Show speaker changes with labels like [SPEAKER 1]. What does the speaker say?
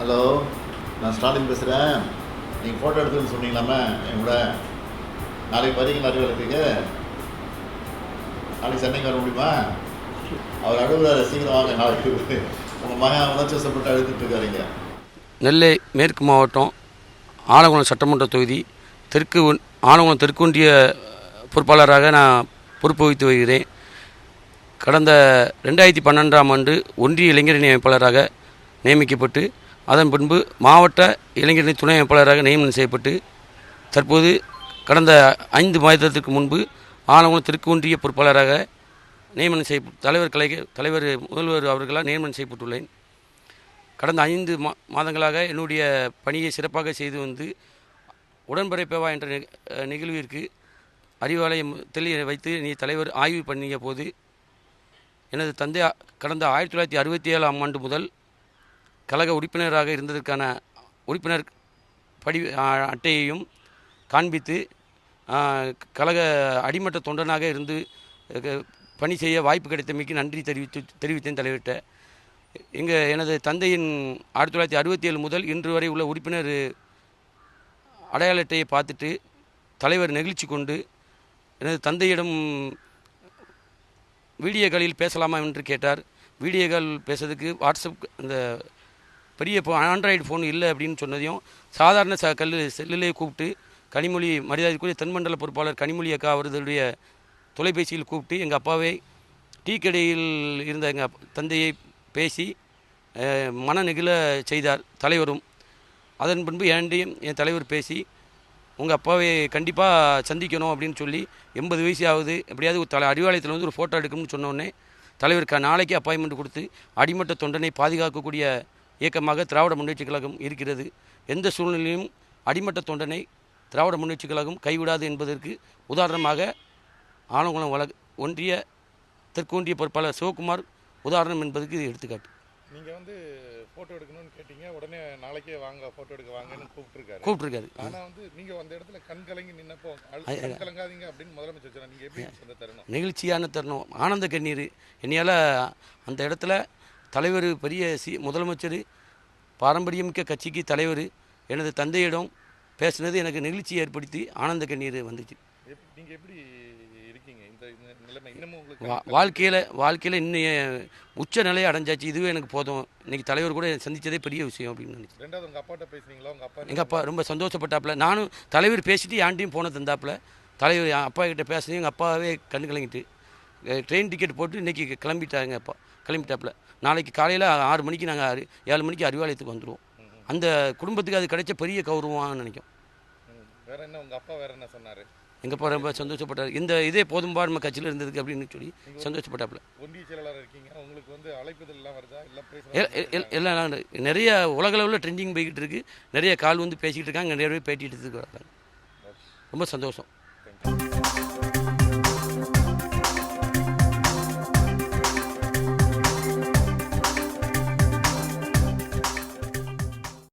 [SPEAKER 1] Hello, நான் ஸ்டாலின் பேசுகிறேன். நீங்கள் ஃபோட்டோ எடுத்துன்னு சொன்னீங்களாமே என் கூட. நாளைக்கு வரீங்களா அறிவாலயத்துக்கு? நாளைக்கு சென்னைக்கு வர முடியுமா? அவர் அழுகுறாரு, சீக்கிரம் வாங்க. நாளைக்கு உங்கள் மகன் உணர்ச்சி வசப்பட்டு அழுதுட்டு இருக்காருங்க.
[SPEAKER 2] நெல்லை மேற்கு மாவட்டம் ஆலங்குளம் சட்டமன்ற தொகுதி ஆலங்குளம் தெற்கு ஒன்றிய பொறுப்பாளராக நான் பொறுப்பு வகித்து வருகிறேன். கடந்த 2012ஆம் ஆண்டு ஒன்றிய இளைஞரணி அமைப்பாளராக நியமிக்கப்பட்டு அதன் பின்பு மாவட்ட இளைஞரணி துணை அமைப்பாளராக நியமனம் செய்யப்பட்டு தற்போது கடந்த 5 மாதத்திற்கு முன்பு ஆலங்குளம் தெற்கு ஒன்றிய பொறுப்பாளராக நியமனம் தலைவர் முதல்வர் அவர்களால் நியமனம் செய்யப்பட்டுள்ளேன். கடந்த 5 மாதங்களாக என்னுடைய பணியை சிறப்பாக செய்து வந்து உடன்பரைப்பேவா என்ற நிகழ்விற்கு அறிவாலயத்தில் வைத்து தலைவர் ஆய்வு பண்ணிய போது எனது தந்தை கடந்த 1967ஆம் ஆண்டு முதல் கழக உறுப்பினராக இருந்ததற்கான உறுப்பினர் அட்டையையும் காண்பித்து கழக அடிமட்ட தொண்டனாக இருந்து பணி செய்ய வாய்ப்பு கிடைத்தமைக்கு நன்றி தெரிவித்தேன் தலைவர்கிட்ட. எனது தந்தையின் 1967 முதல் இன்று வரை உள்ள உறுப்பினர் அடையாள அட்டையை பார்த்துட்டு தலைவர் நெகிழ்ச்சி கொண்டு எனது தந்தையிடம் வீடியோ காலில் பேசலாமா என்று கேட்டார். வீடியோ கால் பேசுறதுக்கு வாட்ஸ்அப் அந்த பெரிய ஆண்ட்ராய்டு ஃபோன் இல்லை அப்படின்னு சொன்னதையும் சாதாரண செல்லிலே கூப்பிட்டு கனிமொழி மரியாதைக்குரிய தென்மண்டல பொறுப்பாளர் கனிமொழி அக்கா அவர்களுடைய தொலைபேசியில் கூப்பிட்டு எங்கள் அப்பாவை டீ கடையில் இருந்த எங்கள் தந்தையை பேசி மன நெகிழ செய்தார் தலைவரும். அதன் பின்பு என் தலைவர் பேசி உங்கள் அப்பாவை கண்டிப்பாக சந்திக்கணும் அப்படின்னு சொல்லி 80 வயசு ஆகுது, எப்படியாவது அறிவாலயத்தில் வந்து ஒரு ஃபோட்டோ எடுக்கணும்னு சொன்னோடனே தலைவருக்கு நாளைக்கு அப்பாயின்மெண்ட் கொடுத்து அடிமட்ட தொண்டனை பாதுகாக்கக்கூடிய இயக்கமாக திராவிட முன்னேற்றக் கழகம் இருக்கிறது. எந்த சூழ்நிலையும் அடிமட்ட தொண்டனை திராவிட முன்னேற்றக் கழகம் கைவிடாது என்பதற்கு உதாரணமாக ஆலங்குளம் ஒன்றிய தெற்கு ஒன்றிய பொறுப்பாளர் சிவகுமார் உதாரணம் என்பதற்கு இது எடுத்துக்காட்டு.
[SPEAKER 3] நீங்கள் வந்து ஃபோட்டோ எடுக்கணும்னு கேட்டீங்க, உடனே நாளைக்கே வாங்க ஃபோட்டோ எடுக்க வாங்கன்னு கூப்பிட்டுருக்காரு. ஆனால் நீங்கள் அந்த இடத்துல கண் கலங்கி நின்னப்போ கண் கலங்காதீங்க அப்படின்னு முதலமைச்சர் சொன்னார். நீங்கள் எப்படி அந்த தருணம்?
[SPEAKER 2] நெகிழ்ச்சியான தருணம், ஆனந்த கண்ணீர். என்னையால் அந்த இடத்துல தலைவர் பெரிய முதலமைச்சர் பாரம்பரியமிக்க கட்சிக்கு தலைவர் எனது தந்தையிடம் பேசுனது எனக்கு நெகிழ்ச்சி ஏற்படுத்தி ஆனந்த கண்ணீர் வந்துச்சு.
[SPEAKER 3] நீங்கள் எப்படி இருக்கீங்க இந்த நிலைமை?
[SPEAKER 2] வாழ்க்கையில் இன்னும் உச்ச நிலையை அடைஞ்சாச்சு. இதுவே எனக்கு போதும். இன்னைக்கு தலைவர் கூட சந்தித்ததே பெரிய விஷயம் அப்படின்னு நினைச்சேன்.
[SPEAKER 3] ரெண்டாவது உங்கள் அப்பாட்ட பேசுனீங்களா?
[SPEAKER 2] எங்கள் அப்பா ரொம்ப சந்தோஷப்பட்டாப்புல. நானும் தலைவர் பேசிட்டு யான்ட்டையும் போன தந்தாப்புல. தலைவர் அப்பா கிட்ட பேசுனேன். எங்கள் அப்பாவே கண்ணு கலங்கிட்டு ட்ரெயின் டிக்கெட் போட்டு இன்றைக்கி கிளம்பிட்டாங்க. அப்பா கிளம்பிட்டாப்புல. நாளைக்கு காலையில் 6 மணிக்கு நாங்கள் 7 மணிக்கு அறிவாலயத்துக்கு வந்துடுவோம். அந்த குடும்பத்துக்கு அது கிடைச்ச பெரிய கௌரவம்னு நினைக்கும்.
[SPEAKER 3] வேற என்ன உங்கள் அப்பா வேற என்ன சொன்னார்?
[SPEAKER 2] எங்கள் அப்பா ரொம்ப சந்தோஷப்பட்டார். இதே போதும்பா நம்ம கட்சியில் இருந்ததுக்கு அப்படின்னு சொல்லி சந்தோஷப்பட்டாப்புல.
[SPEAKER 3] ஒன்றிய செயலாளர் இருக்கீங்க, உங்களுக்கு வந்து அழைப்புதெல்லாம் வருதா?
[SPEAKER 2] எல்லாம் நிறைய உலகளவில் ட்ரெண்டிங் போய்கிட்டு இருக்குது. நிறைய கால் வந்து பேசிக்கிட்டு இருக்காங்க, நிறைய பேர் பேட்டி எடுத்துட்டு வராங்க. ரொம்ப சந்தோஷம்.